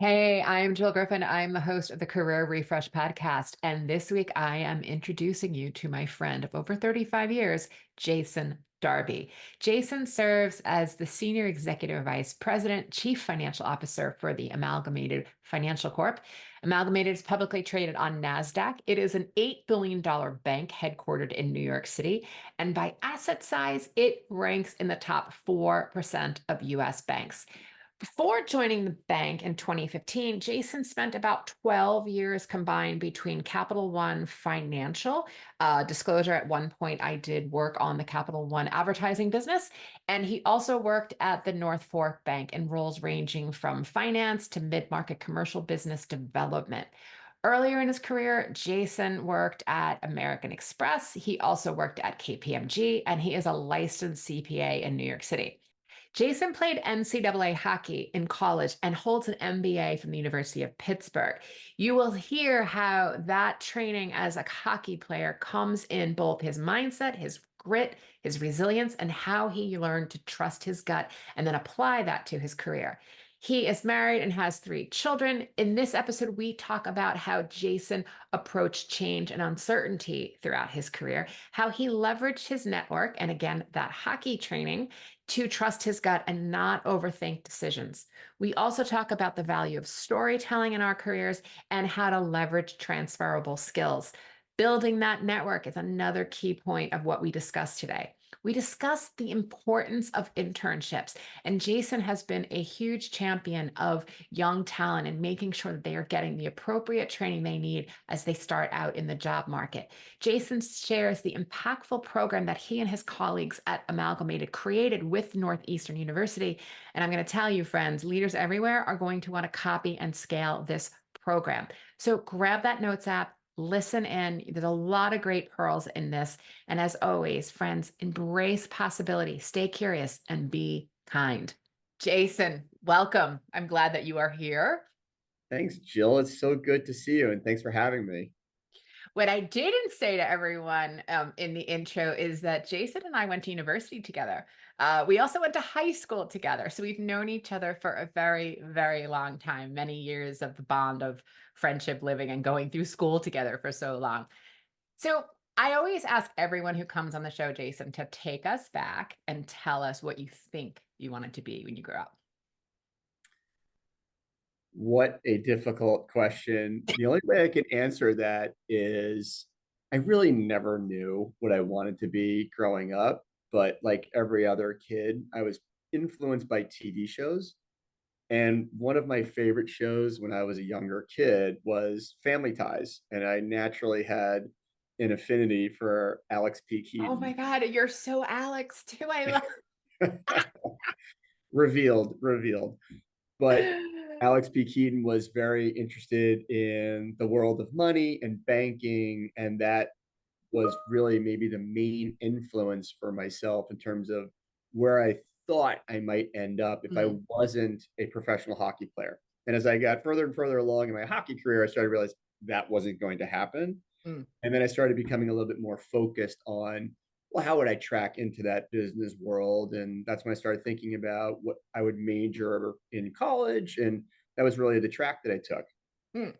Hey, I'm Jill Griffin. I'm the host of the Career Refresh podcast. And this week I am introducing you to my friend of over 35 years, Jason Darby. Jason serves as the Senior Executive Vice President, Chief Financial Officer for the Amalgamated Financial Corp. Amalgamated is publicly traded on NASDAQ. It is an $8 billion bank headquartered in New York City. And by asset size, it ranks in the top 4% of US banks. Before joining the bank in 2015, Jason spent about 12 years combined between Capital One Financial. Disclosure, at one point, I did work on the Capital One advertising business. And he also worked at the North Fork Bank in roles ranging from finance to mid market commercial business development. Earlier in his career, Jason worked at American Express. He also worked at KPMG, and he is a licensed CPA in New York City. Jason played NCAA hockey in college and holds an MBA from the University of Pittsburgh. You will hear how that training as a hockey player comes in both his mindset, his grit, his resilience, and how he learned to trust his gut and then apply that to his career. He is married and has three children. In this episode, we talk about how Jason approached change and uncertainty throughout his career, how he leveraged his network, and again, that hockey training to trust his gut and not overthink decisions. We also talk about the value of storytelling in our careers and how to leverage transferable skills. Building that network is another key point of what we discussed today. We discussed the importance of internships, and Jason has been a huge champion of young talent and making sure that they are getting the appropriate training they need as they start out in the job market. Jason shares the impactful program that he and his colleagues at Amalgamated created with Northeastern University. And I'm going to tell you, friends, leaders everywhere are going to want to copy and scale this program. So grab that notes app. Listen in. There's a lot of great pearls in this. And as always, friends, embrace possibility, stay curious, and be kind. Jason, welcome. I'm glad that you are here. Thanks, Jill. It's so good to see you, and thanks for having me. What I didn't say to everyone in the intro is that Jason and I went to university together. We also went to high school together. So we've known each other for a very, very long time, many years of the bond of friendship, living and going through school together for so long. So I always ask everyone who comes on the show, Jason, to take us back and tell us what you think you wanted to be when you grew up. What a difficult question. The only way I can answer that is I really never knew what I wanted to be growing up, but like every other kid, I was influenced by TV shows. And one of my favorite shows when I was a younger kid was Family Ties. And I naturally had an affinity for Alex P. Oh my Keaton. God, you're so Alex too. I love. Revealed. But Alex P. Keaton was very interested in the world of money and banking, and that was really maybe the main influence for myself in terms of where I thought I might end up if I Mm, wasn't a professional hockey player. And as I got further and further along in my hockey career, I started to realize that wasn't going to happen. mm. And then I started becoming a little bit more focused on, well, how would I track into that business world? And that's when I started thinking about what I would major in college. And that was really the track that I took. Hmm.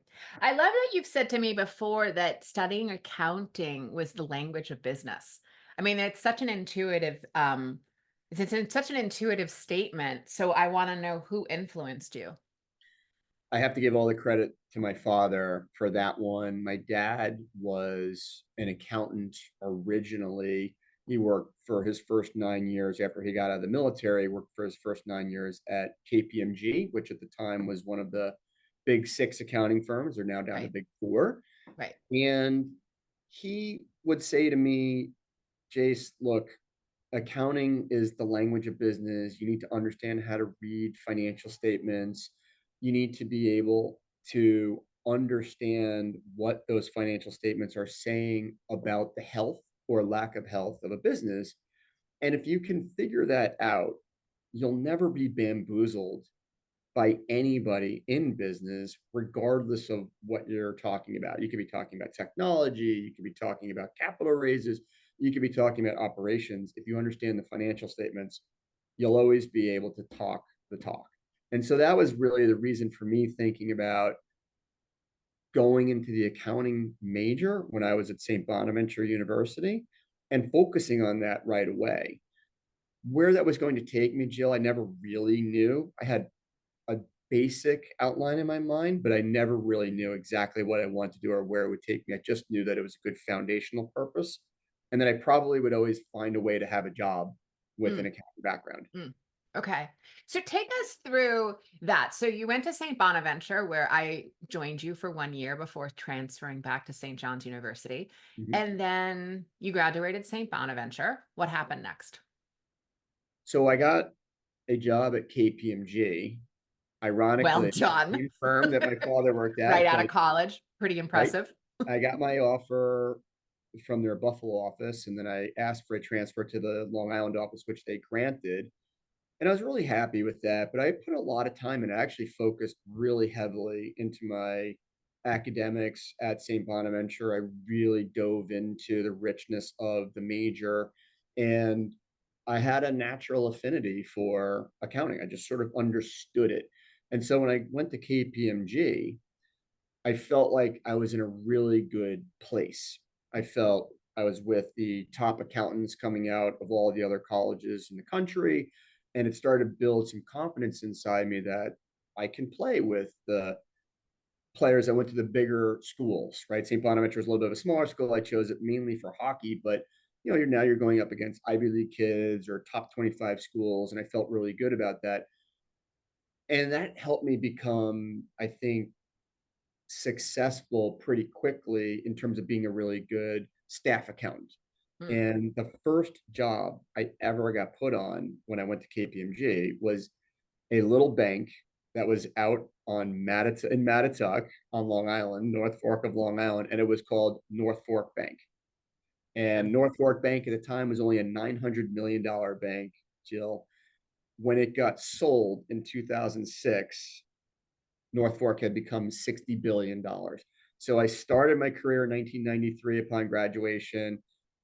I love that you've said to me before that studying accounting was the language of business. I mean, it's such an intuitive, such an intuitive statement. So I want to know who influenced you. I have to give all the credit to my father for that one. My dad was an accountant originally. He worked for his first 9 years after he got out of the military, worked for his first 9 years at KPMG, which at the time was one of the big six accounting firms. They're now down to Right, big four. right. And he would say to me, Jace, look, accounting is the language of business. You need to understand how to read financial statements. You need to be able to understand what those financial statements are saying about the health or lack of health of a business. And if you can figure that out, you'll never be bamboozled by anybody in business, regardless of what you're talking about. You could be talking about technology, you could be talking about capital raises, you could be talking about operations. If you understand the financial statements, you'll always be able to talk the talk. And so that was really the reason for me thinking about going into the accounting major when I was at St. Bonaventure University and focusing on that right away. Where that was going to take me, Jill, I never really knew. I had a basic outline in my mind, but I never really knew exactly what I wanted to do or where it would take me. I just knew that it was a good foundational purpose and that I probably would always find a way to have a job with an Mm, accounting background. mm. Okay. So take us through that. So you went to St. Bonaventure, where I joined you for 1 year before transferring back to St. John's University. Mhm. And then you graduated St. Bonaventure. What happened next? So I got a job at KPMG, Well ironically, the done. same firm that my father worked Right at, out but of college. Pretty right, impressive. I got my offer from their Buffalo office, and then I asked for a transfer to the Long Island office, which they granted. And I was really happy with that. But I put a lot of time and I actually focused really heavily into my academics at St. Bonaventure. I really dove into the richness of the major. And I had a natural affinity for accounting. I just sort of understood it. And so when I went to KPMG, I felt like I was in a really good place. I felt I was with the top accountants coming out of all the other colleges in the country. And it started to build some confidence inside me that I can play with the players that went to the bigger schools, right? St. Bonaventure is a little bit of a smaller school. I chose it mainly for hockey, but you're going up against Ivy League kids or top 25 schools. And I felt really good about that. And that helped me become, I think, successful pretty quickly in terms of being a really good staff accountant. Hmm. And the first job I ever got put on when I went to KPMG was a little bank that was out on in Mattituck on Long Island, North Fork of Long Island, and it was called North Fork Bank. And North Fork Bank at the time was only a $900 million bank, Jill. When it got sold in 2006, North Fork had become $60 billion. So I started my career in 1993 upon graduation,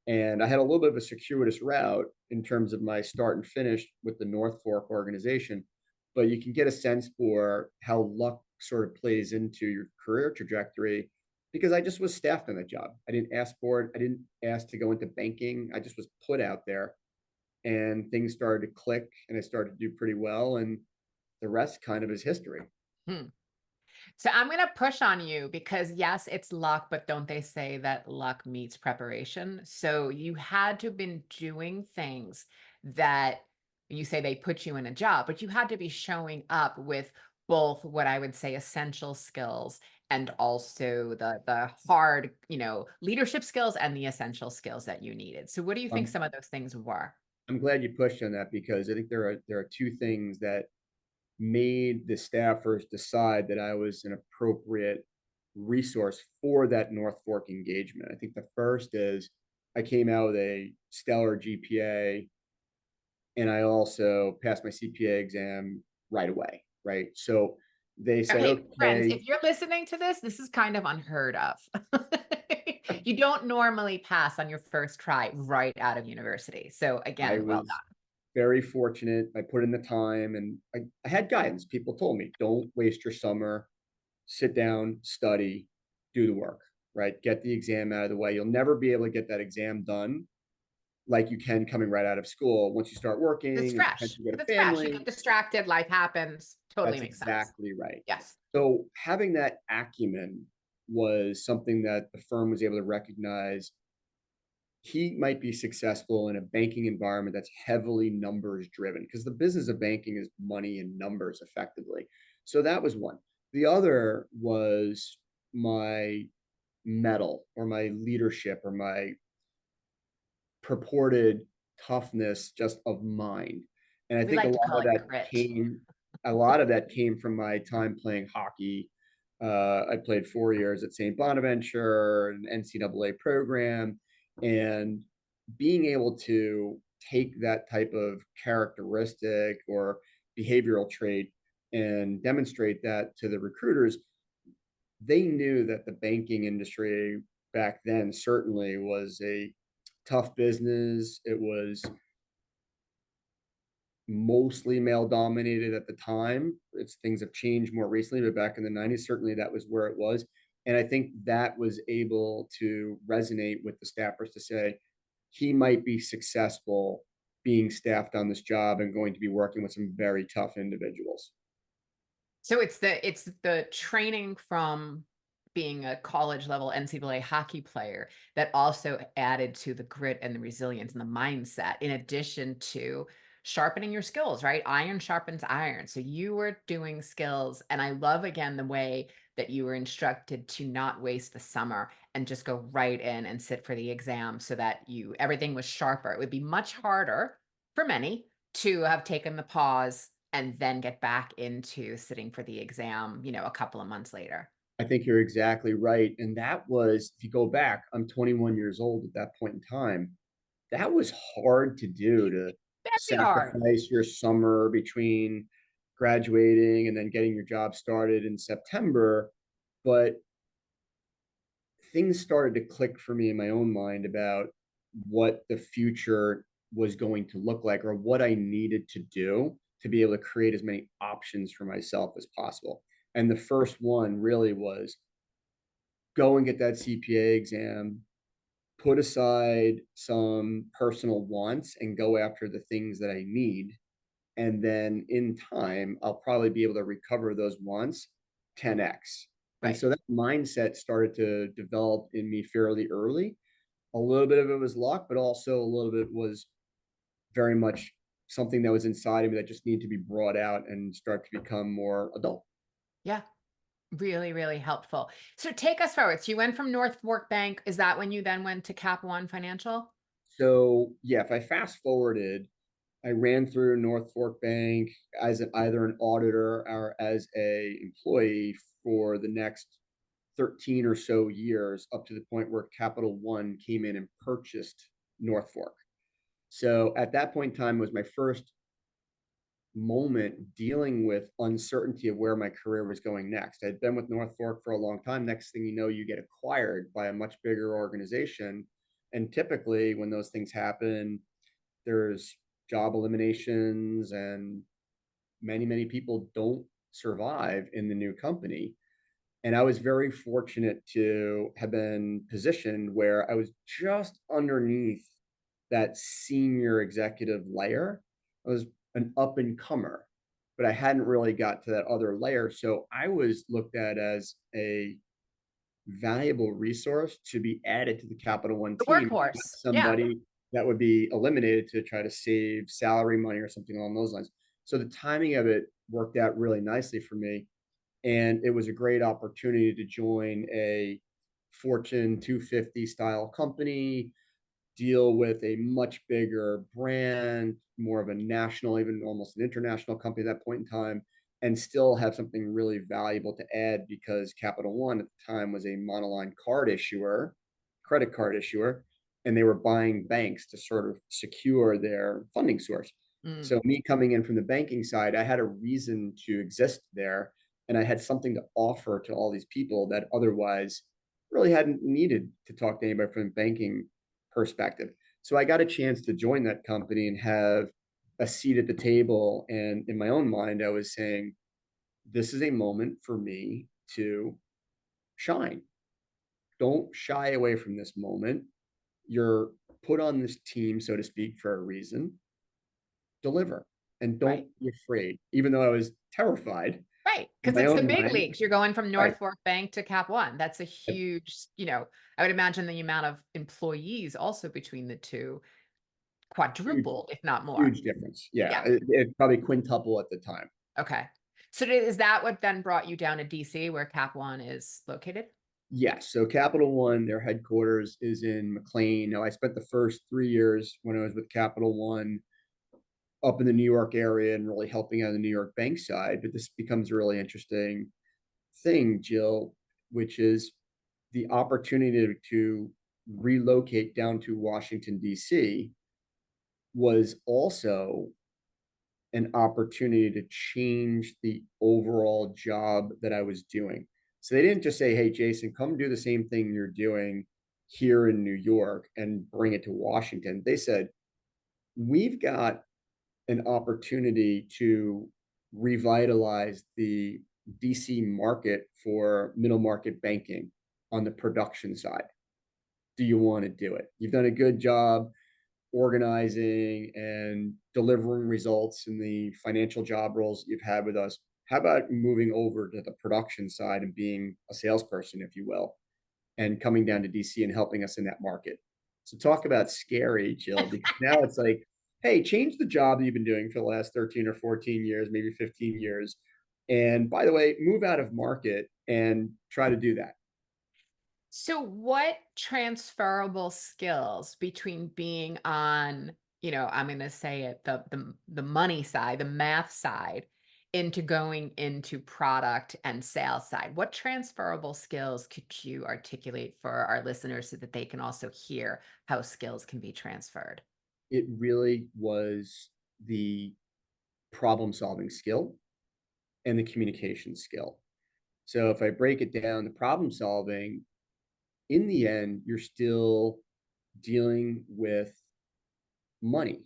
and I had a little bit of a circuitous route in terms of my start and finish with the North Fork organization. But you can get a sense for how luck sort of plays into your career trajectory because I just was staffed on that job. I didn't ask for it. I didn't ask to go into banking. I just was put out there and things started to click and I started to do pretty well. And the rest kind of is history. Hmm. So I'm going to push on you because yes, it's luck, but don't they say that luck meets preparation? So you had to have been doing things that you say they put you in a job, but you had to be showing up with both what I would say essential skills and also the hard, leadership skills and the essential skills that you needed. So what do you think Um, some of those things were? I'm glad you pushed on that because I think there are two things that made the staffers decide that I was an appropriate resource for that North Fork engagement. I think the first is I came out with a stellar GPA and I also passed my CPA exam right away, right? So they said, Okay, friends, okay, if you're listening to this, this is kind of unheard of. You don't normally pass on your first try right out of university. So I again, well was very fortunate. I put in the time and I had guidance. People told me, don't waste your summer, sit down, study, do the work, right? Get the exam out of the way. You'll never be able to get that exam done like you can coming right out of school. Once you start done. It's working and fresh. potentially get Because a it's fresh. You family, get distracted, life happens. Totally that's makes sense. exactly right. Yes. So having that acumen was something that the firm was able to recognize. He might be successful in a banking environment that's heavily numbers driven because the business of banking is money and numbers effectively. So that was one. The other was my mettle or my leadership or my purported toughness just of mind. And I We think like to call it grit. a lot of that came from my time playing hockey. I played 4 years at St. Bonaventure, an NCAA program, and being able to take that type of characteristic or behavioral trait and demonstrate that to the recruiters, they knew that the banking industry back then certainly was a tough business. It was mostly male dominated at the time. It's things have changed more recently, but back in the 90s, certainly that was where it was. And I think that was able to resonate with the staffers to say he might be successful being staffed on this job and going to be working with some very tough individuals. So it's the training from being a college level NCAA hockey player that also added to the grit and the resilience and the mindset, in addition to sharpening your skills, right? Iron sharpens iron. So you were doing skills. And I love again the way that you were instructed to not waste the summer and just go right in and sit for the exam so that you everything was sharper. It would be much harder for many to have taken the pause and then get back into sitting for the exam, a couple of months later. I think you're exactly right. And that was, if you go back, I'm 21 years old at that point in time. That was hard to do, to Very hard. sacrifice your summer between graduating and then getting your job started in September. But things started to click for me in my own mind about what the future was going to look like, or what I needed to do to be able to create as many options for myself as possible. And the first one really was go and get that CPA exam, put aside some personal wants and go after the things that I need. And then in time, I'll probably be able to recover those wants 10x. And Right. so that mindset started to develop in me fairly early. A little bit of it was luck, but also a little bit was very much something that was inside of me that just needed to be brought out and start to become more adult. Yeah. Really, really helpful. So take us forward. So you went from North Fork Bank. Is that when you then went to Cap One Financial? So yeah, if I fast forwarded, I ran through North Fork Bank as either an auditor or as a employee for the next 13 or so years, up to the point where Capital One came in and purchased North Fork. So at that point in time was my first moment dealing with uncertainty of where my career was going next. I'd been with North Fork for a long time. Next thing you know, you get acquired by a much bigger organization. And typically, when those things happen, there's job eliminations, and many people don't survive in the new company. And I was very fortunate to have been positioned where I was just underneath that senior executive layer. I was an up and comer, but I hadn't really got to that other layer. So I was looked at as a valuable resource to be added to the Capital One The team, not workhorse. Yeah. somebody that would be eliminated to try to save salary money or something along those lines. So the timing of it worked out really nicely for me. And it was a great opportunity to join a Fortune 250 style company, deal with a much bigger brand, more of a national, even almost an international company at that point in time, and still have something really valuable to add, because Capital One at the time was a monoline card issuer, credit card issuer, and they were buying banks to sort of secure their funding source. Mm. So me coming in from the banking side, I had a reason to exist there, and I had something to offer to all these people that otherwise really hadn't needed to talk to anybody from banking perspective. So I got a chance to join that company and have a seat at the table. And in my own mind, I was saying, this is a moment for me to shine. Don't shy away from this moment. You're put on this team, so to speak, for a reason. Deliver and Right. don't be afraid, even though I was terrified Right. in Because my it's the own big mind. leagues. You're going from Right. North Fork Bank to Cap One. That's a huge, I would imagine the amount of employees also between the two Huge, quadrupled, if not more. huge difference. Yeah. Yeah. It probably quintuple at the time. Okay. So is that what then brought you down to DC where Cap One is located? Yes. So Capital One, their headquarters is in McLean. Now, I spent the first 3 years when I was with Capital One up in the New York area and really helping out the New York bank side. But this becomes a really interesting thing, Jill, which is the opportunity to relocate down to Washington, D.C. was also an opportunity to change the overall job that I was doing. So they didn't just say, hey, Jason, come do the same thing you're doing here in New York and bring it to Washington. They said, we've got an opportunity to revitalize the DC market for middle market banking on the production side. Do you want to do it? You've done a good job organizing and delivering results in the financial job roles you've had with us. How about moving over to the production side and being a salesperson, if you will, and coming down to DC and helping us in that market? So talk about scary, Jill, because now it's like, hey, change the job that you've been doing for the last 13 or 14 years, maybe 15 years. And by the way, move out of market and try to do that. So what transferable skills between being on, I'm going to say it, the money side, the math side, into going into product and sales side? What transferable skills could you articulate for our listeners so that they can also hear how skills can be transferred? It really was the problem solving skill and the communication skill. So if I break it down, the problem solving, in the end, you're still dealing with money.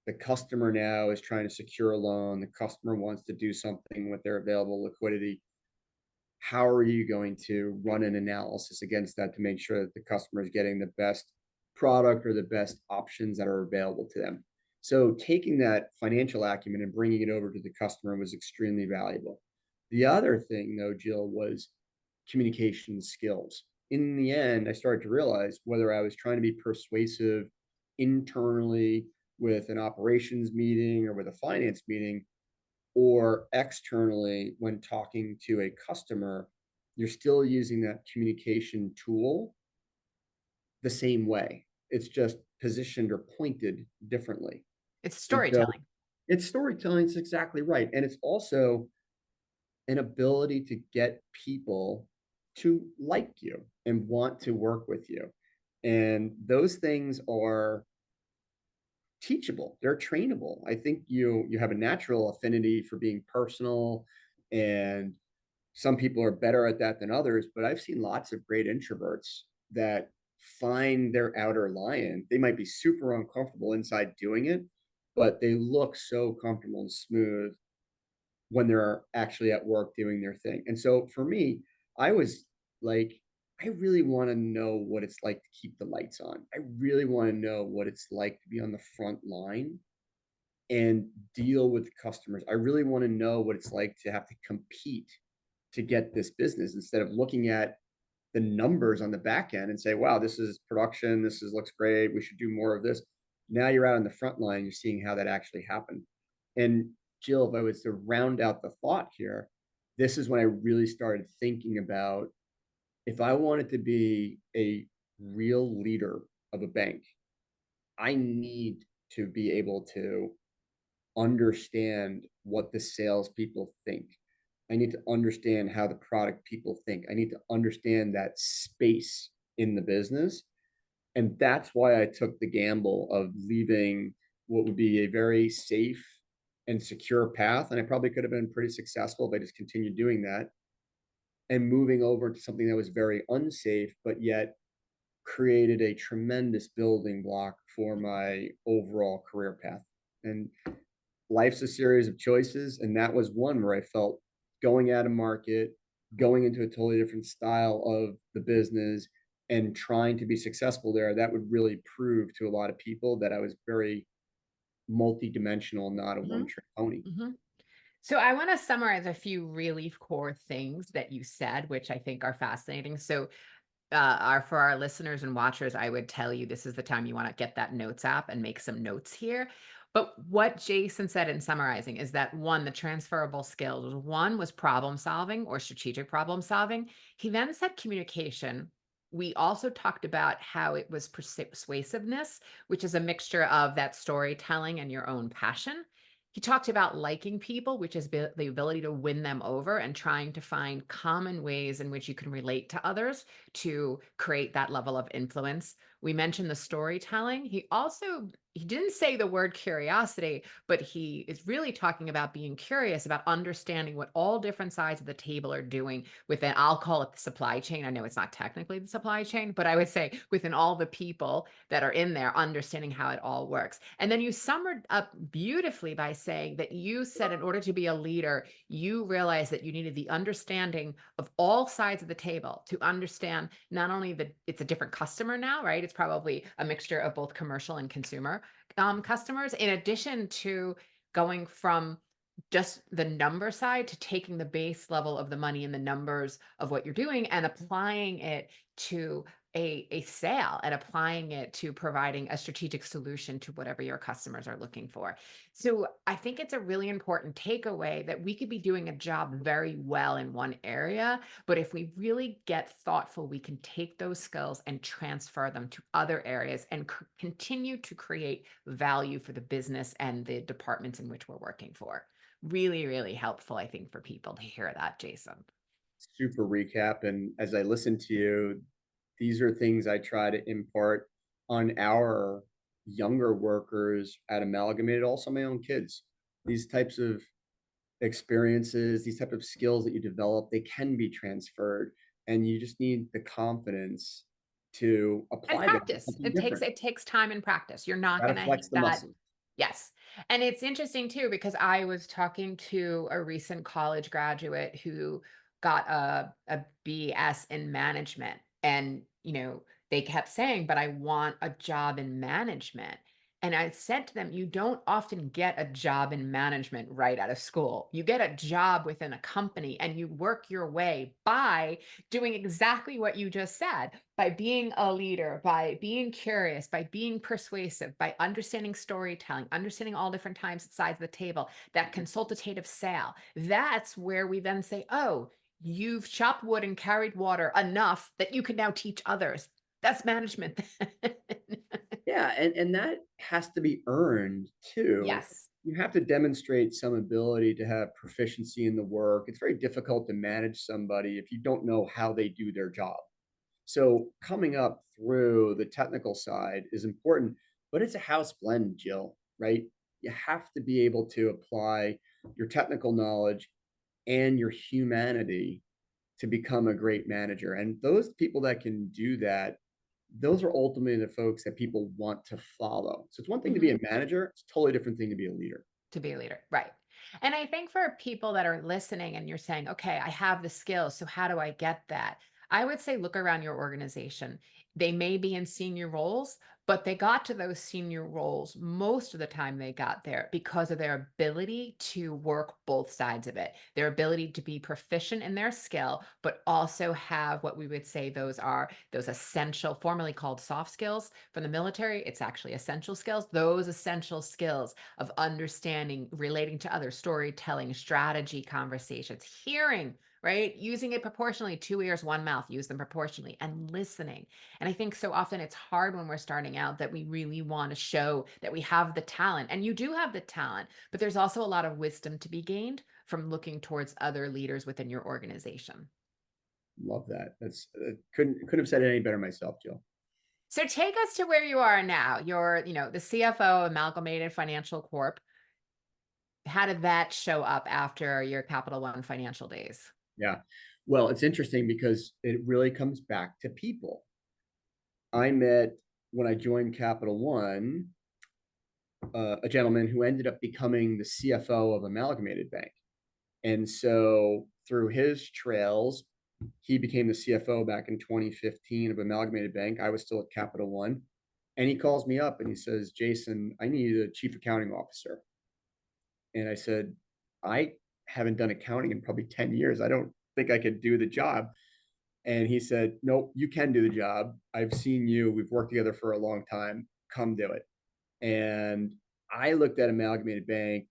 The customer now is trying to secure a loan. The customer wants to do something with their available liquidity. How are you going to run an analysis against that to make sure that the customer is getting the best product or the best options that are available to them? So taking that financial acumen and bringing it over to the customer was extremely valuable. The other thing, though, Jill, was communication skills. In the end, I started to realize whether I was trying to be persuasive internally with an operations meeting or with a finance meeting, or externally when talking to a customer, you're still using that communication tool the same way. It's just positioned or pointed differently. It's And so storytelling. it's storytelling, it's exactly right. And it's also an ability to get people to like you and want to work with you. And those things are teachable, they're trainable. I think you have a natural affinity for being personal, and some people are better at that than others, but I've seen lots of great introverts that find their outer lion. They might be super uncomfortable inside doing it, but they look so comfortable and smooth when they're actually at work doing their thing. And so for me, I was like, I really want to know what it's like to keep the lights on. I really want to know what it's like to be on the front line and deal with customers. I really want to know what it's like to have to compete to get this business instead of looking at the numbers on the back end and say, wow, this is production. This is looks great. We should do more of this. Now you're out on the front line. You're seeing how that actually happened. And Jill, if I was to round out the thought here, this is when I really started thinking about if I wanted to be a real leader of a bank, I need to be able to understand what the salespeople think. I need to understand how the product people think. I need to understand that space in the business. And that's why I took the gamble of leaving what would be a very safe and secure path. And I probably could have been pretty successful if I just continued doing that and moving over to something that was very unsafe, but yet created a tremendous building block for my overall career path. And life's a series of choices. And that was one where I felt going out of market, going into a totally different style of the business and trying to be successful there, that would really prove to a lot of people that I was very multi-dimensional, not a Mhm, one-trick pony. mhm. So I want to summarize a few really core things that you said, which I think are fascinating. So are for our listeners and watchers, I would tell you this is the time you want to get that notes app and make some notes here. But what Jason said in summarizing is that one, the transferable skills, one was problem solving or strategic problem solving. He then said communication. We also talked about how it was persuasiveness, which is a mixture of that storytelling and your own passion. He talked about liking people, which is the ability to win them over and trying to find common ways in which you can relate to others to create that level of influence. We mentioned the storytelling. He didn't say the word curiosity, but he is really talking about being curious about understanding what all different sides of the table are doing within, I'll call it the supply chain. I know it's not technically the supply chain, but I would say within all the people that are in there, understanding how it all works. And then you summed up beautifully by saying that you said in order to be a leader, you realized that you needed the understanding of all sides of the table to understand not only that it's a different customer now, right? It's probably a mixture of both commercial and consumer customers, in addition to going from just the number side to taking the base level of the money and the numbers of what you're doing and applying it to a sale and applying it to providing a strategic solution to whatever your customers are looking for. So I think it's a really important takeaway that we could be doing a job very well in one area, but if we really get thoughtful, we can take those skills and transfer them to other areas and continue to create value for the business and the departments in which we're working for. Really, really helpful, I think, for people to hear that, Jason. Super recap. And as I listen to you, these are things I try to impart on our younger workers at Amalgamated, also my own kids. These types of experiences, these type of skills that you develop, they can be transferred, and you just need the confidence to And apply them to practice. something It different. takes time and practice. You're You not got to gonna hit flex the that. muscle. Yes. And it's interesting too, because I was talking to a recent college graduate who got a BS in management. And, they kept saying, but I want a job in management. And I said to them, you don't often get a job in management right out of school. You get a job within a company and you work your way by doing exactly what you just said, by being a leader, by being curious, by being persuasive, by understanding storytelling, understanding all different times and sides of the table, that consultative sale. That's where we then say, oh, you've chopped wood and carried water enough that you can now teach others. That's management. Yeah, and that has to be earned too. Yes. You have to demonstrate some ability to have proficiency in the work. It's very difficult to manage somebody if you don't know how they do their job. So coming up through the technical side is important, but it's a house blend, Jill, right? You have to be able to apply your technical knowledge and your humanity to become a great manager. And those people that can do that, those are ultimately the folks that people want to follow. So it's one thing to be Mhm. a manager, it's a totally different thing to be a leader. To be a leader. Right. And I think for people that are listening and you're saying, okay, I have the skills. So how do I get that? I would say look around your organization. They may be in senior roles, but they got to those senior roles most of the time they got there because of their ability to work both sides of it, their ability to be proficient in their skill, but also have what we would say those are those essential, formerly called soft skills from the military. It's actually essential skills, those essential skills of understanding, relating to others, storytelling, strategy, conversations, hearing, right? Using it proportionally, two ears, one mouth, use them proportionally, and listening. And I think so often it's hard when we're starting out that we really want to show that we have the talent. And you do have the talent, but there's also a lot of wisdom to be gained from looking towards other leaders within your organization. Love that. That's couldn't have said it any better myself, Jill. So take us to where you are now. You're, the CFO, Amalgamated Financial Corp. How did that show up after your Capital One financial days? Yeah. Well, it's interesting because it really comes back to people. I met when I joined Capital One a gentleman who ended up becoming the CFO of Amalgamated Bank. And so through his trails, he became the CFO back in 2015 of Amalgamated Bank. I was still at Capital One. And he calls me up and he says, Jason, I need a chief accounting officer. And I said, I haven't done accounting in probably 10 years. I don't think I could do the job. And he said, nope, you can do the job. I've seen you. We've worked together for a long time. Come do it. And I looked at Amalgamated Bank.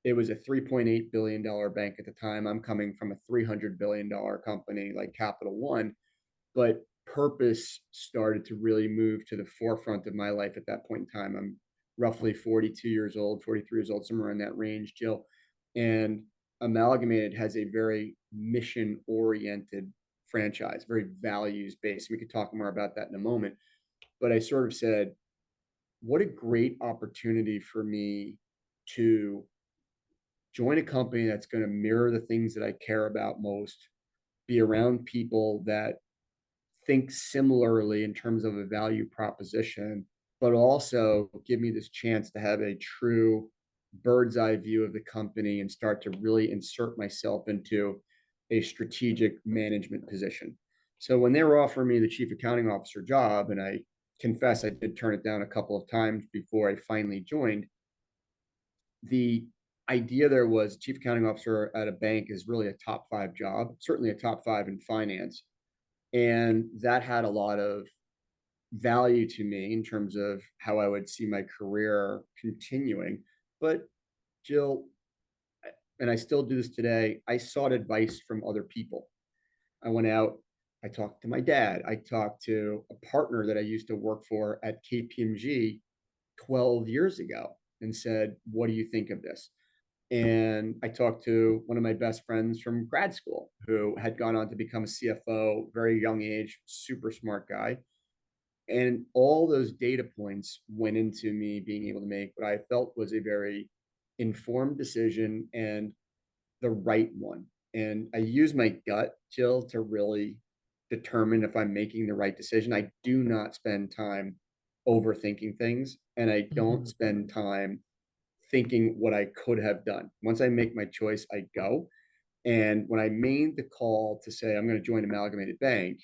It was a $3.8 billion bank at the time. I'm coming from a $300 billion company like Capital One, but purpose started to really move to the forefront of my life at that point in time. I'm roughly 42 years old, 43 years old, somewhere in that range, Jill. And Amalgamated has a very mission oriented franchise, very values based. We could talk more about that in a moment. but I sort of said, what a great opportunity for me to join a company that's going to mirror the things that I care about most, be around people that think similarly in terms of a value proposition, but also give me this chance to have a true bird's eye view of the company and start to really insert myself into a strategic management position. So when they were offering me the chief accounting officer job, and I confess I did turn it down a couple of times before I finally joined, the idea there was chief accounting officer at a bank is really a top five job, certainly a top five in finance. And that had a lot of value to me in terms of how I would see my career continuing. But Jill, and I still do this today, I sought advice from other people. I went out, I talked to my dad, I talked to a partner that I used to work for at KPMG 12 years ago and said, what do you think of this? And I talked to one of my best friends from grad school who had gone on to become a CFO, very young age, super smart guy. And all those data points went into me being able to make what I felt was a very informed decision and the right one. And I use my gut, Jill, to really determine if I'm making the right decision. I do not spend time overthinking things, and I don't Mhm. spend time thinking what I could have done. Once I make my choice, I go. And when I made the call to say I'm going to join Amalgamated Bank,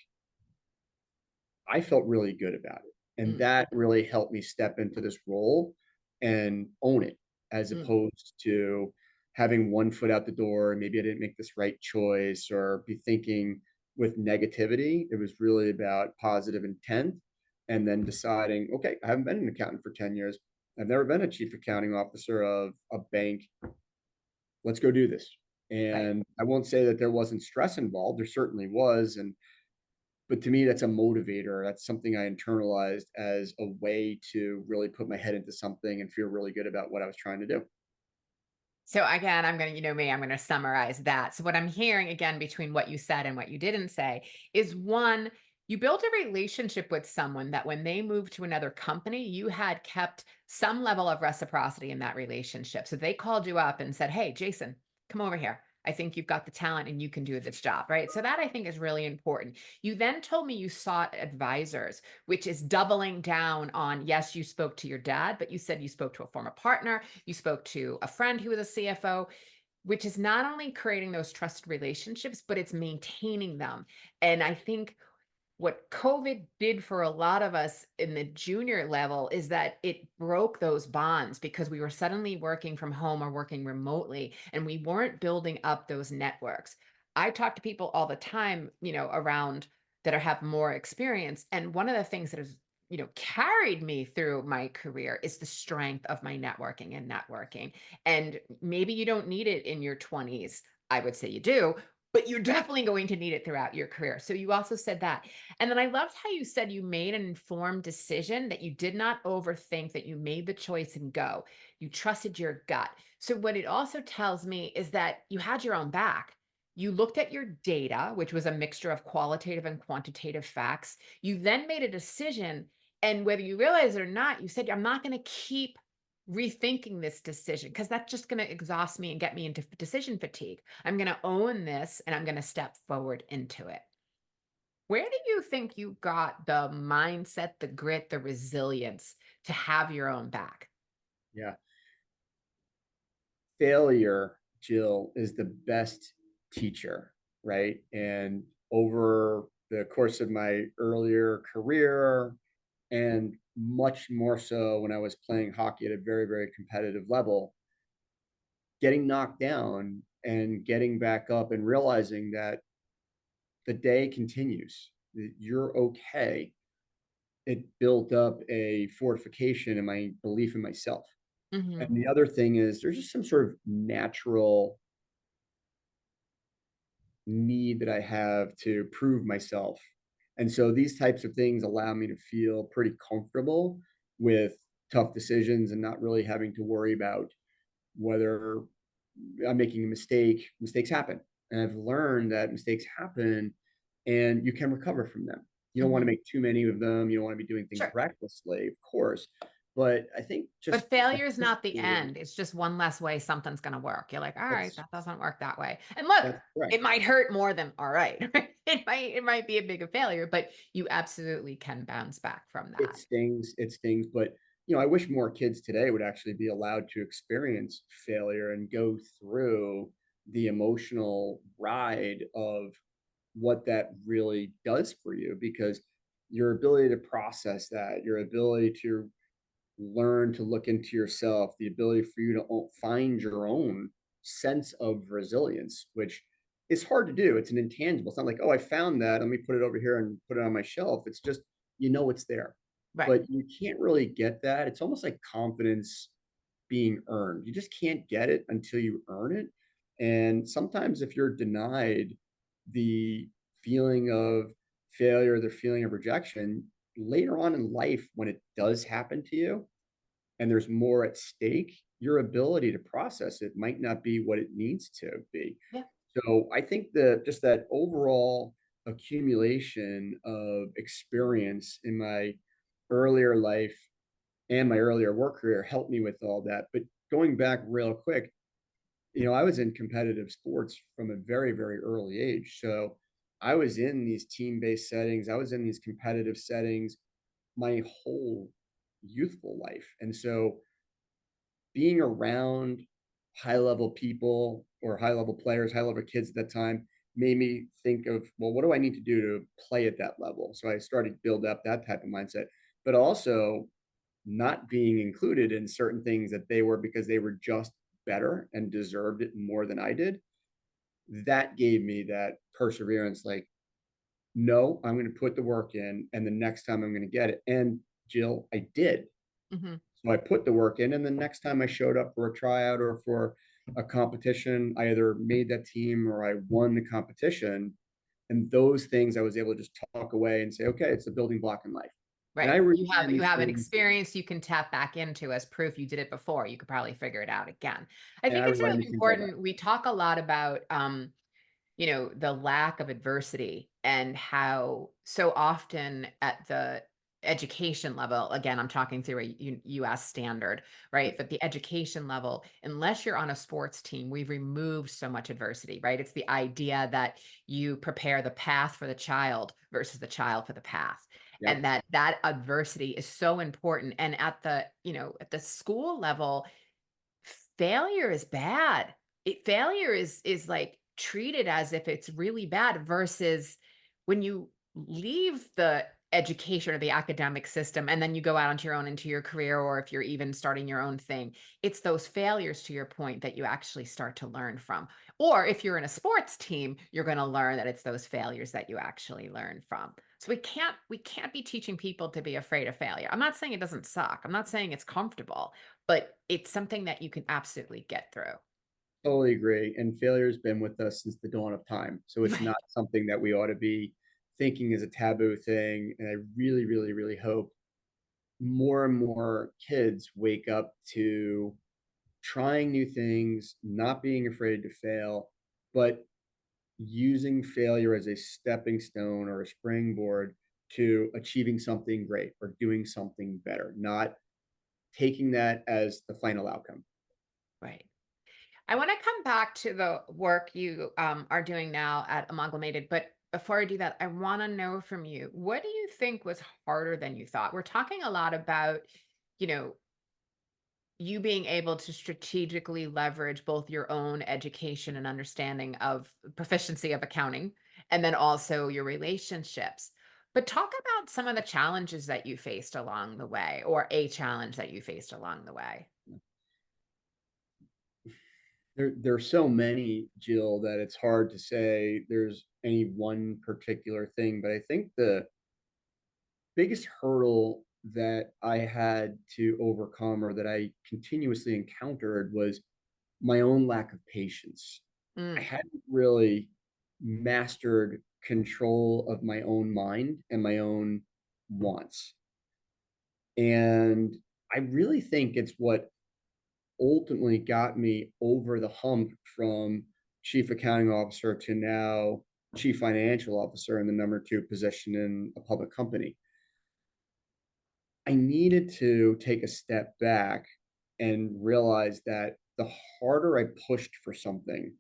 I felt really good about it. And Mm, that really helped me step into this role and own it, as mm. opposed to having one foot out the door. Maybe I didn't make this right choice or be thinking with negativity. It was really about positive intent and then deciding, okay, I haven't been an accountant for 10 years. I've never been a chief accounting officer of a bank. Let's go do this. Right. And I won't say that there wasn't stress involved. There certainly was. And but to me, that's a motivator. That's something I internalized as a way to really put my head into something and feel really good about what I was trying to do. So again, I'm going to, I'm going to summarize that. So what I'm hearing again between what you said and what you didn't say is one, you built a relationship with someone that when they moved to another company, you had kept some level of reciprocity in that relationship. So they called you up and said, "Hey, Jason, come over here. I think you've got the talent and you can do this job," right? So that I think is really important. You then told me you sought advisors, which is doubling down on, yes, you spoke to your dad, but you said you spoke to a former partner, you spoke to a friend who was a CFO, which is not only creating those trusted relationships, but it's maintaining them. And I think what COVID did for a lot of us in the junior level is that it broke those bonds because we were suddenly working from home or working remotely and we weren't building up those networks. I talk to people all the time, around that have more experience. And one of the things that has, carried me through my career is the strength of my networking and networking. And maybe you don't need it in your 20s. I would say you do, but you're definitely going to need it throughout your career. So you also said that. And then I loved how you said you made an informed decision, that you did not overthink, that you made the choice and go. You trusted your gut. So what it also tells me is that you had your own back. You looked at your data, which was a mixture of qualitative and quantitative facts. You then made a decision. And whether you realize it or not, you said, I'm not going to keep rethinking this decision because that's just going to exhaust me and get me into decision fatigue. I'm going to own this and I'm going to step forward into it. Where do you think you got the mindset, the grit, the resilience to have your own back? Yeah. Failure, Jill, is the best teacher, right? And over the course of my earlier career, and much more so when I was playing hockey at a very, very competitive level, getting knocked down and getting back up and realizing that the day continues, that you're okay. It built up a fortification in my belief in myself. Mhm. And the other thing is there's just some sort of natural need that I have to prove myself. And so these types of things allow me to feel pretty comfortable with tough decisions and not really having to worry about whether I'm making a mistake. Mistakes happen. And I've learned that mistakes happen and you can recover from them. You don't want to Mhm. make too many of them. You don't want to be doing things Sure. recklessly, of course. But I think just But failure is not the appreciating end. It's just one less way something's gonna work. You're like, "All right, that's that doesn't work that way." And look, that's correct. it might hurt more than all right. It might be a bigger failure, but you absolutely can bounce back from that. It stings, but, I wish more kids today would actually be allowed to experience failure and go through the emotional ride of what that really does for you, because your ability to process that, your ability to learn to look into yourself, the ability for you to find your own sense of resilience, which is hard to do. It's an intangible. It's not like, oh, I found that. Let me put it over here and put it on my shelf. It's just, it's there. Right. But you can't really get that. It's almost like confidence being earned. You just can't get it until you earn it. And sometimes if you're denied the feeling of failure, the feeling of rejection, later on in life, when it does happen to you, and there's more at stake, your ability to process it might not be what it needs to be. Yeah. So I think that just that overall accumulation of experience in my earlier life and my earlier work career helped me with all that. But going back real quick, I was in competitive sports from a very, very early age. So I was in these team-based settings. I was in these competitive settings my whole youthful life. And so being around high level people or high level players, high level kids at that time made me think of, well, what do I need to do to play at that level? So I started to build up that type of mindset, but also not being included in certain things that they were because they were just better and deserved it more than I did. That gave me that perseverance, like, no, I'm going to put the work in and the next time I'm going to get it. And Jill, I did. Mhm. So I put the work in, and the next time I showed up for a tryout or for a competition, I either made that team or I won the competition. And those things I was able to just talk away and say, okay, it's a building block in life. And I Right. You have relearn you these have an things, experience you can tap back into as proof you did it before. You could probably figure it out again. I and think I it's relearn really these things all day. important. We talk a lot about the lack of adversity and how so often at the education level, again, I'm talking through a US standard, right? But the education level, unless you're on a sports team, we've removed so much adversity, right? It's the idea that you prepare the path for the child versus the child for the path. And Yep. that adversity is so important. And at the school level, failure is bad. Failure is like treated as if it's really bad versus when you leave the education or the academic system and then you go out onto your own into your career, or if you're even starting your own thing, it's those failures, to your point, that you actually start to learn from. Or if you're in a sports team, you're going to learn that it's those failures that you actually learn from. So we can't be teaching people to be afraid of failure. I'm not saying it doesn't suck. I'm not saying it's comfortable, but it's something that you can absolutely get through. Totally agree. And failure has been with us since the dawn of time. So it's Right. not something that we ought to be thinking is a taboo thing. And I really, really, really hope more and more kids wake up to trying new things, not being afraid to fail, but using failure as a stepping stone or a springboard to achieving something great or doing something better, not taking that as the final outcome. Right. I want to come back to the work you are doing now at Amalgamated, but before I do that, I want to know from you, what do you think was harder than you thought? We're talking a lot about, you know, you being able to strategically leverage both your own education and understanding of proficiency of accounting, and then also your relationships. But talk about some of the challenges that you faced along the way, or a challenge that you faced along the way. There's so many, Jill, that it's hard to say there's any one particular thing. But I think the biggest hurdle that I had to overcome or that I continuously encountered was my own lack of patience. I Mm, hadn't really mastered control of my own mind and my own wants. And I really think it's what ultimately got me over the hump from chief accounting officer to now chief financial officer and the number two position in a public company. I needed to take a step back and realize that the harder I pushed for something,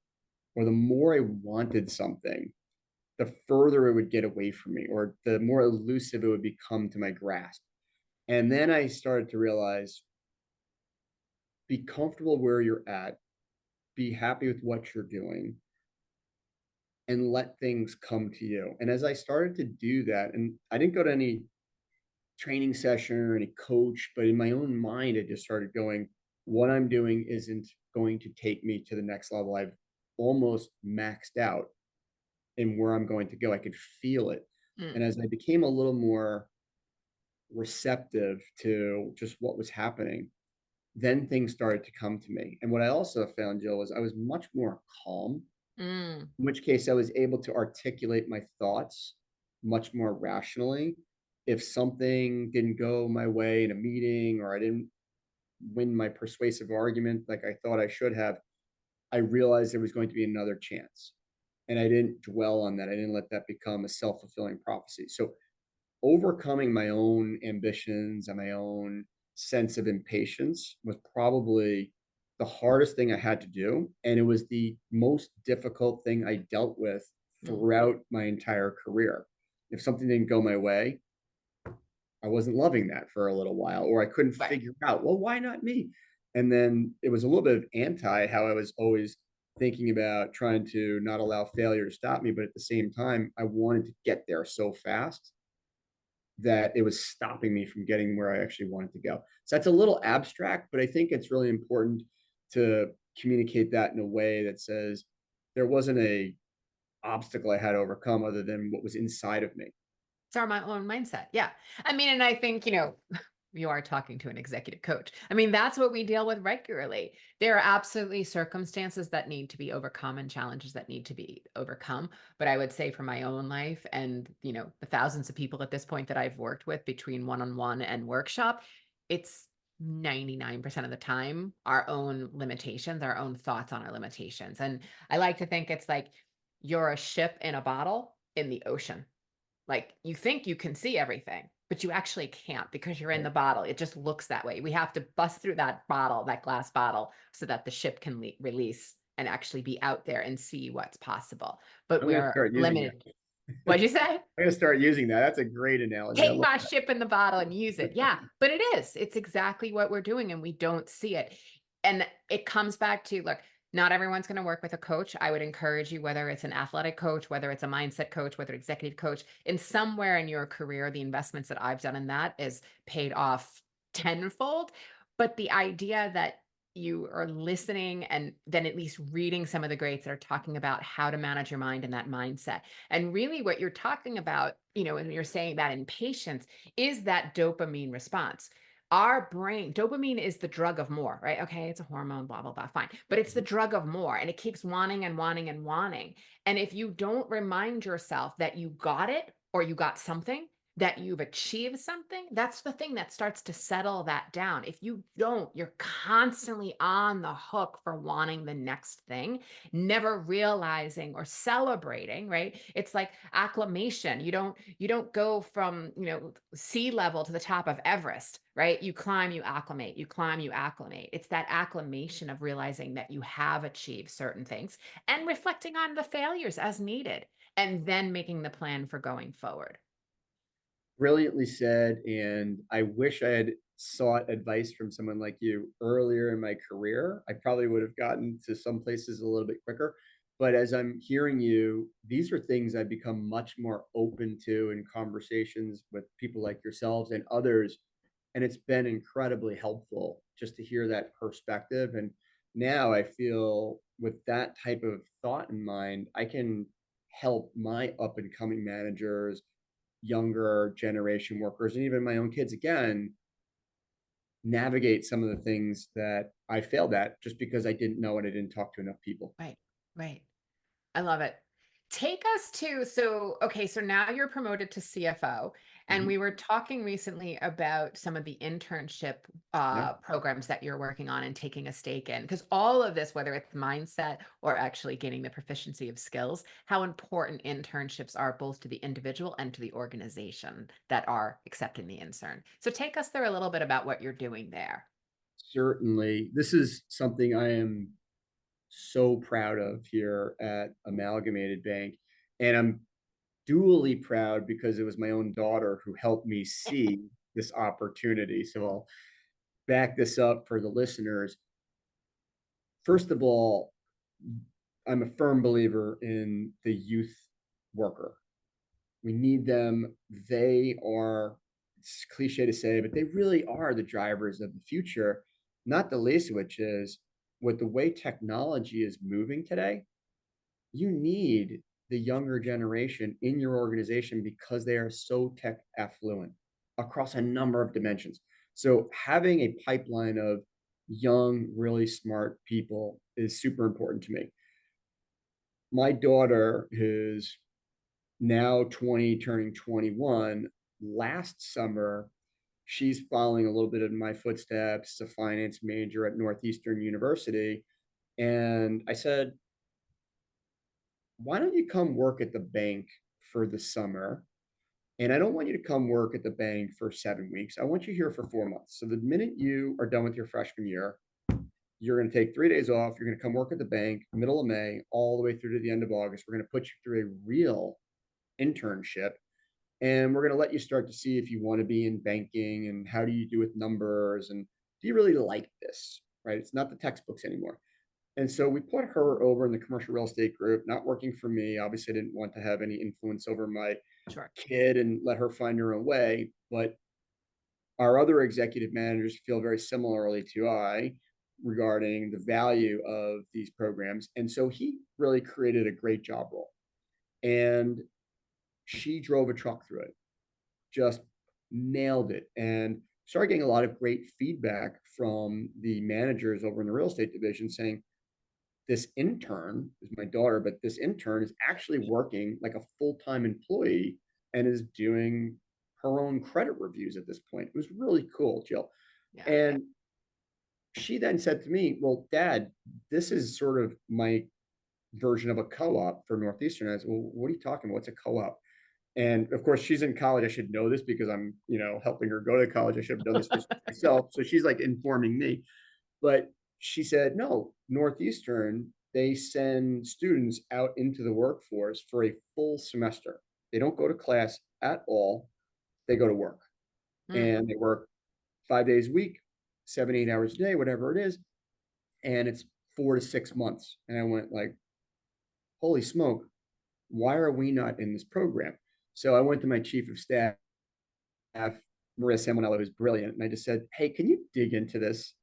or the more I wanted something, the further it would get away from me, or the more elusive it would become to my grasp. And then I started to realize, be comfortable where you're at, be happy with what you're doing, and let things come to you. And as I started to do that, and I didn't go to any training session or any coach, but in my own mind, I just started going, what I'm doing isn't going to take me to the next level. I've almost maxed out in where I'm going to go. I could feel it. And Mm, as I became a little more receptive to just what was happening, then things started to come to me. And what I also found, Jill, was I was much more calm, mm, in which case I was able to articulate my thoughts much more rationally. If something didn't go my way in a meeting, or I didn't win my persuasive argument like I thought I should have, I realized there was going to be another chance. And I didn't dwell on that. I didn't let that become a self fulfilling prophecy. So, overcoming my own ambitions and my own sense of impatience was probably the hardest thing I had to do. And it was the most difficult thing I dealt with mm. throughout my entire career. If something didn't go my way, I wasn't loving that for a little while, or I couldn't Right. figure out, well, why not me? And then it was a little bit of anti how I was always thinking about trying to not allow failure to stop me. But at the same time, I wanted to get there so fast that it was stopping me from getting where I actually wanted to go. So that's a little abstract, but I think it's really important to communicate that in a way that says there wasn't a obstacle I had to overcome other than what was inside of me. It's our my own mindset. Yeah. I mean, and I think, you are talking to an executive coach. I mean, that's what we deal with regularly. There are absolutely circumstances that need to be overcome and challenges that need to be overcome. But I would say for my own life and, the thousands of people at this point that I've worked with between one-on-one and workshop, it's 99% of the time our own limitations, our own thoughts on our limitations. And I like to think it's like you're a ship in a bottle in the ocean. Like, you think you can see everything, but you actually can't because you're in the Right. bottle. It just looks that way. We have to bust through that bottle, that glass bottle, so that the ship can release and actually be out there and see what's possible. But I'm going to we're start using limited. that. What'd you say? I'm going to start using that. That's a great analogy. I Take love my ship in the bottle and use it. Yeah, but it is. It's exactly what we're doing, and we don't see it. And it comes back to, look, not everyone's going to work with a coach. I would encourage you, whether it's an athletic coach, whether it's a mindset coach, whether executive coach, in somewhere in your career, the investments that I've done in that is paid off tenfold. But the idea that you are listening and then at least reading some of the greats that are talking about how to manage your mind and that mindset. And really what you're talking about, when you're saying that impatience is that dopamine response. Our brain, dopamine is the drug of more, right? Okay, it's a hormone, blah, blah, blah, fine. But it's the it. drug of more and it keeps wanting and wanting and wanting. And if you don't remind yourself that you got it or you got something, that you've achieved something, that's the thing that starts to settle that down. If you don't, you're constantly on the hook for wanting the next thing, never realizing or celebrating, right? It's like acclimation. You don't go from, sea level to the top of Everest, right? You climb, you acclimate, you climb, you acclimate. It's that acclimation of realizing that you have achieved certain things and reflecting on the failures as needed and then making the plan for going forward. Brilliantly said. And I wish I had sought advice from someone like you earlier in my career. I probably would have gotten to some places a little bit quicker. But as I'm hearing you, these are things I've become much more open to in conversations with people like yourselves and others. And it's been incredibly helpful just to hear that perspective. And now I feel with that type of thought in mind, I can help my up and coming managers, younger generation workers, and even my own kids again navigate some of the things that I failed at just because I didn't know and I didn't talk to enough people. Right, right. I love it. Take us to, so okay, so now you're promoted to CFO And Mhm. we were talking recently about some of the internship Yeah, programs that you're working on and taking a stake in. Because all of this, whether it's mindset or actually gaining the proficiency of skills, how important internships are both to the individual and to the organization that are accepting the intern. So take us through a little bit about what you're doing there. certainly. This is something I am so proud of here at Amalgamated Bank. And I'm dually proud because it was my own daughter who helped me see this opportunity. So I'll back this up for the listeners. First of all, I'm a firm believer in the youth worker. We need them. They are, it's cliche to say, but they really are the drivers of the future, not the least of which is with the way technology is moving today, you need the younger generation in your organization because they are so tech affluent across a number of dimensions. So having a pipeline of young, really smart people is super important to me. My daughter, who's now 20, turning 21, last summer, she's following a little bit of my footsteps, a finance major at Northeastern University. And I said, why don't you come work at the bank for the summer? And I don't want you to come work at the bank for 7 weeks. I want you here for 4 months. So the minute you are done with your freshman year, you're going to take 3 days off. You're going to come work at the bank middle of May, all the way through to the end of August. We're going to put you through a real internship. And we're going to let you start to see if you want to be in banking and how do you do with numbers and do you really like this, right? It's not the textbooks anymore. And so we put her over in the commercial real estate group, not working for me. Obviously, I didn't want to have any influence over my Sure. kid and let her find her own way. But our other executive managers feel very similarly to I regarding the value of these programs. And so he really created a great job role. And she drove a truck through it, just nailed it. And started getting a lot of great feedback from the managers over in the real estate division saying, this intern is my daughter, but this intern is actually working like a full-time employee and is doing her own credit reviews at this point. It was really cool, Jill. Yeah. And she then said to me, well, Dad, this is sort of my version of a co-op for Northeastern. I said, well, what are you talking about? What's a co-op? And of course, she's in college. I should know this because I'm, helping her go to college. I should have done this myself. So she's like informing me. But she said, no, Northeastern, they send students out into the workforce for a full semester. They don't go to class at all. They go to work Mm. and they work 5 days a week, 7, 8 hours a day, whatever it is. And it's 4 to 6 months. And I went like, holy smoke, why are we not in this program? So I went to my chief of staff, Maria Samonello, who's brilliant. And I just said, hey, can you dig into this?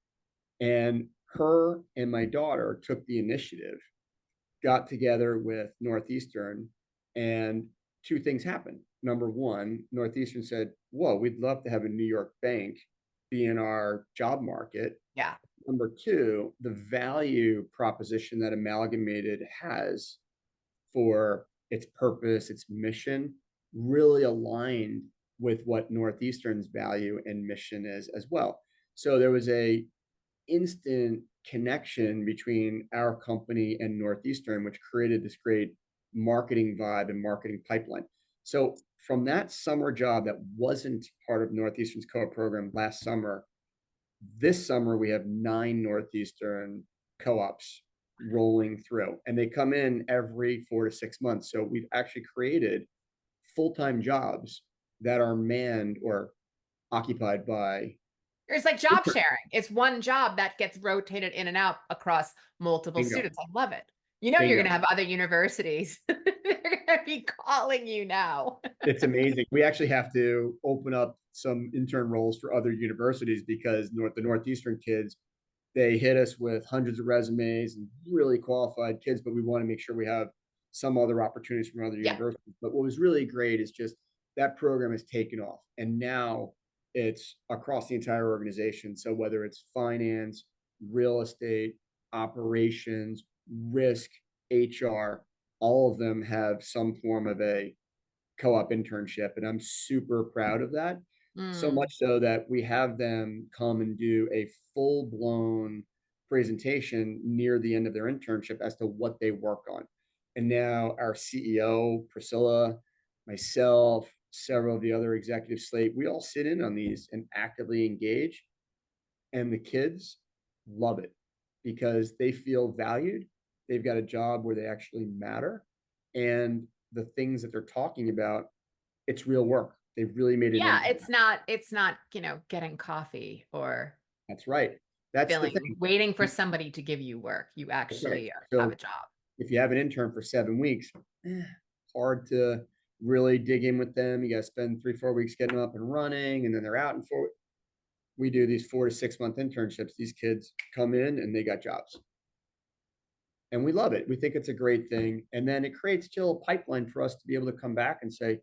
And her and my daughter took the initiative, got together with Northeastern, and two things happened. Number one, Northeastern said, whoa, we'd love to have a New York bank be in our job market. Yeah. Number two, the value proposition that Amalgamated has for its purpose, its mission, really aligned with what Northeastern's value and mission is as well. So there was a instant connection between our company and Northeastern, which created this great marketing vibe and marketing pipeline. So from that summer job that wasn't part of Northeastern's co-op program last summer, this summer we have 9 Northeastern co-ops rolling through, and they come in every 4 to 6 months. So we've actually created full-time jobs that are manned or occupied by It's like job interns. sharing. It's one job that gets rotated in and out across multiple Bingo, students. I love it. You know, you're going bingo. to have other universities. They're going to be calling you now. It's amazing. We actually have to open up some intern roles for other universities because the Northeastern kids, they hit us with hundreds of resumes and really qualified kids, but we want to make sure we have some other opportunities from other Yeah. universities. But what was really great is just that program has taken off, and now it's across the entire organization. So whether it's finance, real estate, operations, risk, HR, all of them have some form of a co-op internship, and I'm super proud of that. So Mm. much so that we have them come and do a full-blown presentation near the end of their internship as to what they work on. And now our CEO, Priscilla, myself, several of the other executive slate, we all sit in on these and actively engage. And the kids love it because they feel valued. They've got a job where they actually matter. And the things that they're talking about, it's real work. They've really made an Yeah, impact. it's not, getting coffee or That's right. That's the filling thing. waiting for somebody to give you work. You That's right. actually have a So job. if you have an intern for 7 weeks, hard to really dig in with them. You got to spend 3, 4 weeks getting them up and running, and then they're out in 4. We do these 4 to 6 month internships. These kids come in and they got jobs. And we love it. We think it's a great thing. And then it creates still a pipeline for us to be able to come back and say,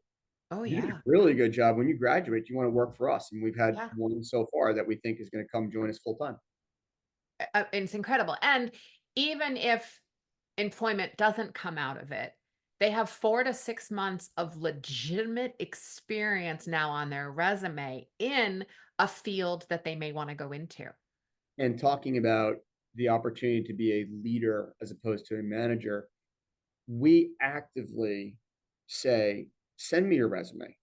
Oh, you did a yeah. really good job. When you graduate, you want to work for us. And we've had Yeah. one so far that we think is going to come join us full time. It's incredible. And even if employment doesn't come out of it, they have 4 to 6 months of legitimate experience now on their resume in a field that they may wanna go into. And talking about the opportunity to be a leader as opposed to a manager, we actively say, send me your resume.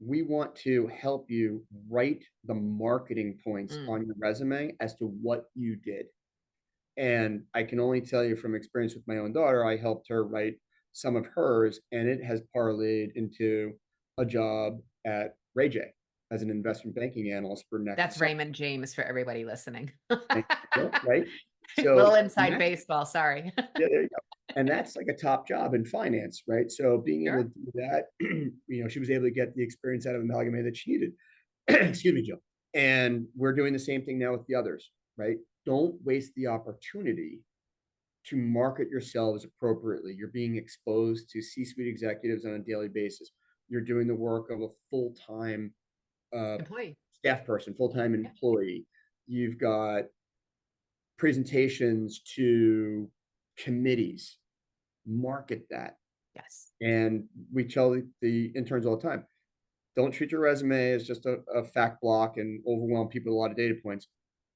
We want to help you write the marketing points Mm, on your resume as to what you did. And I can only tell you from experience with my own daughter, I helped her write some of hers, and it has parlayed into a job at Ray J as an investment banking analyst for next that's summer. Raymond James for everybody listening. Thank you, right? Little So inside that's, baseball, sorry. yeah, there you go. And that's like a top job in finance, right? So being able to Sure. do that, she was able to get the experience out of Amalgamated that she needed. Excuse me, Joe. And we're doing the same thing now with the others, right? Don't waste the opportunity to market yourselves appropriately. You're being exposed to C-suite executives on a daily basis. You're doing the work of a full-time uh, Employee. staff person, full-time Yeah. employee. You've got presentations to committees. Market that. Yes. And we tell the interns all the time, don't treat your resume as just a fact block and overwhelm people with a lot of data points.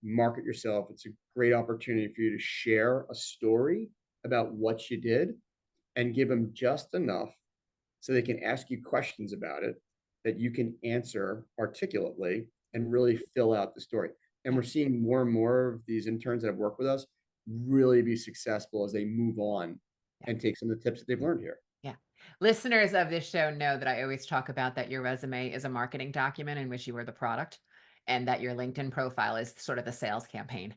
Market yourself. It's a great opportunity for you to share a story about what you did and give them just enough so they can ask you questions about it that you can answer articulately and really fill out the story. And Yeah. we're seeing more and more of these interns that have worked with us really be successful as they move on Yeah. and take some of the tips that they've learned here. Yeah. Listeners of this show know that I always talk about that your resume is a marketing document in which you are the product and that your LinkedIn profile is sort of the sales campaign.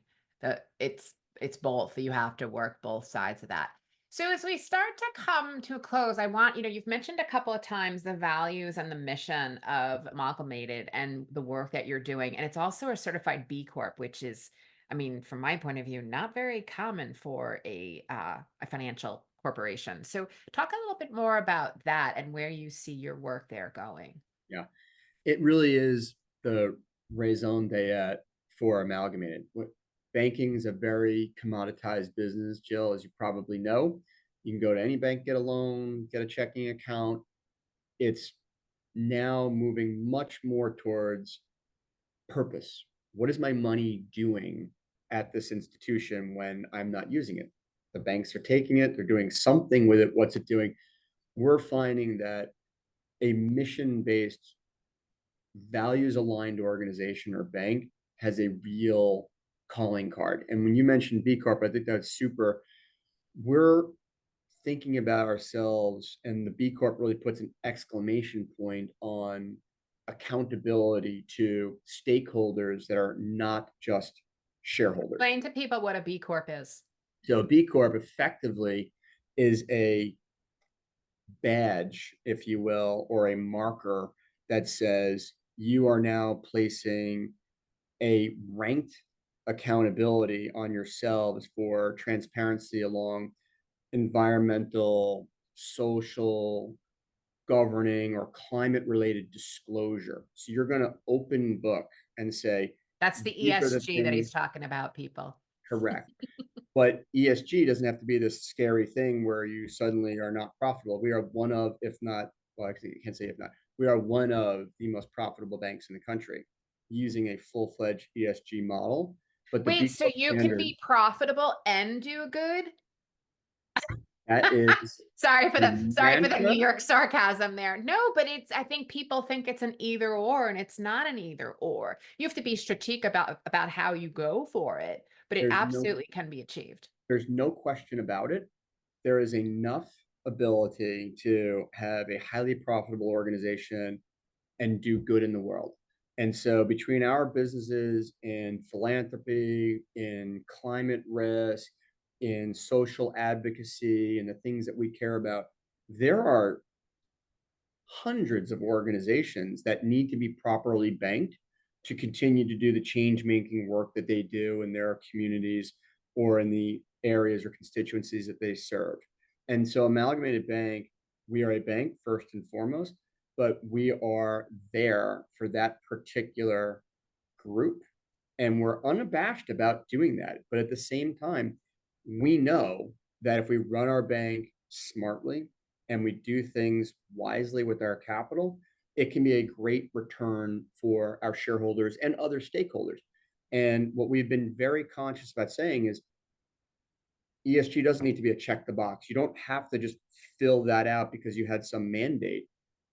It's both. You have to work both sides of that. So as we start to come to a close, I want, you've mentioned a couple of times the values and the mission of Amalgamated and the work that you're doing. And it's also a certified B Corp, which is, I mean, from my point of view, not very common for a financial corporation. So talk a little bit more about that and where you see your work there going. Yeah. It really is the raison d'etre for Amalgamated. Banking is a very commoditized business, Jill, as you probably know. You can go to any bank, get a loan, get a checking account. It's now moving much more towards purpose. What is my money doing at this institution when I'm not using it? The banks are taking it, they're doing something with it. What's it doing? We're finding that a mission based, values aligned organization or bank has a real calling card. And when you mentioned B Corp, I think that's super. We're thinking about ourselves, and the B Corp really puts an exclamation point on accountability to stakeholders that are not just shareholders. Explain to people what a B Corp is. So B Corp effectively is a badge, if you will, or a marker that says you are now placing a ranked accountability on yourselves for transparency along environmental, social, governing, or climate related disclosure. So you're going to open book and say, That's the these are the ESG that he's things. talking about, people. Correct. But ESG doesn't have to be this scary thing where you suddenly are not profitable. We are one of, if not well, actually, I can't say if not. We are one of the most profitable banks in the country using a full-fledged ESG model. But the Wait, B so Corp you can standard, be profitable and do good? that is the Sorry for the New mantra. York sarcasm there. No, but I think people think it's an either or, and it's not an either or. You have to be strategic about how you go for it, but it There's no absolutely can be achieved. there's no question about it. There is enough ability to have a highly profitable organization and do good in the world. And so between our businesses in philanthropy, in climate risk, in social advocacy, and the things that we care about, there are hundreds of organizations that need to be properly banked to continue to do the change making work that they do in their communities or in the areas or constituencies that they serve. And so, Amalgamated Bank, we are a bank first and foremost, but we are there for that particular group. And we're unabashed about doing that. But at the same time, we know that if we run our bank smartly and we do things wisely with our capital, it can be a great return for our shareholders and other stakeholders. And what we've been very conscious about saying is ESG doesn't need to be a check the box. You don't have to just fill that out because you had some mandate.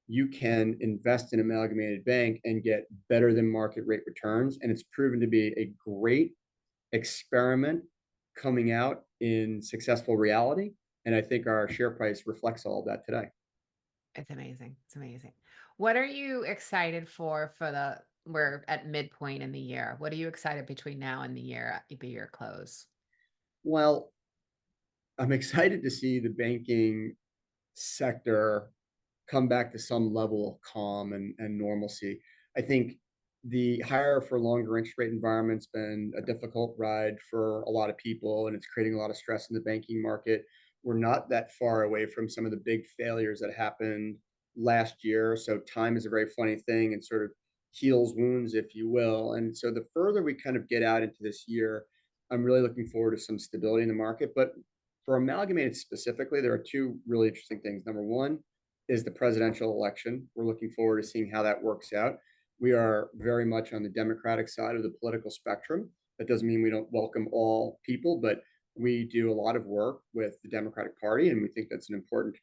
You can invest in Amalgamated Bank and get better than market rate returns. And it's proven to be a great experiment coming out in successful reality. And I think our share price reflects all of that today. It's amazing. It's amazing. What are you excited for we're at midpoint in the year. What are you excited between now and the year close? Well, I'm excited to see the banking sector come back to some level of calm and normalcy. I think the higher for longer interest rate environment's been a difficult ride for a lot of people, and it's creating a lot of stress in the banking market. We're not that far away from some of the big failures that happened last year. So time is a very funny thing and sort of heals wounds, if you will. And so the further we kind of get out into this year, I'm really looking forward to some stability in the market. But for Amalgamated specifically, there are two really interesting things. Number one is the presidential election. We're looking forward to seeing how that works out. We are very much on the Democratic side of the political spectrum. That doesn't mean we don't welcome all people, but we do a lot of work with the Democratic Party, and we think that's an important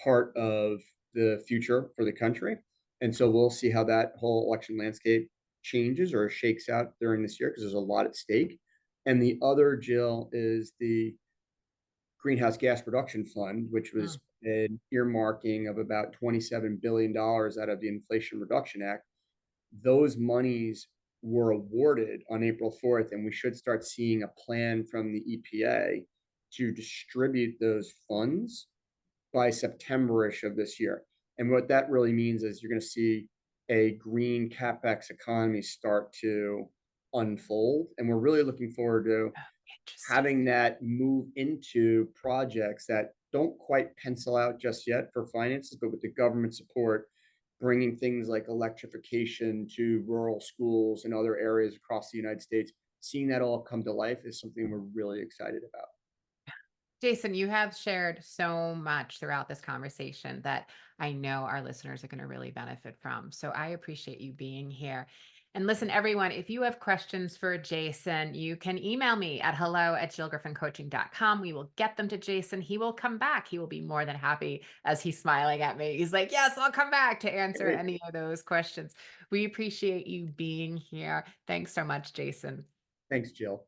part of the future for the country. And so we'll see how that whole election landscape changes or shakes out during this year because there's a lot at stake. And the other, Jill, is the Greenhouse Gas Reduction Fund, which was Mm. an earmarking of about $27 billion out of the Inflation Reduction Act. Those monies were awarded on April 4th, and we should start seeing a plan from the EPA to distribute those funds by September-ish of this year. And what that really means is you're going to see a green capex economy start to unfold. And we're really looking forward to Interesting. having that move into projects that don't quite pencil out just yet for finances, but with the government support, bringing things like electrification to rural schools and other areas across the United States, seeing that all come to life is something we're really excited about. Jason, you have shared so much throughout this conversation that I know our listeners are going to really benefit from. So I appreciate you being here. And listen, everyone, if you have questions for Jason, you can email me at hello@jillgriffincoaching.com. We will get them to Jason. He will come back. He will be more than happy as he's smiling at me. He's like, yes, I'll come back to answer Great. any of those questions. We appreciate you being here. Thanks so much, Jason. Thanks, Jill.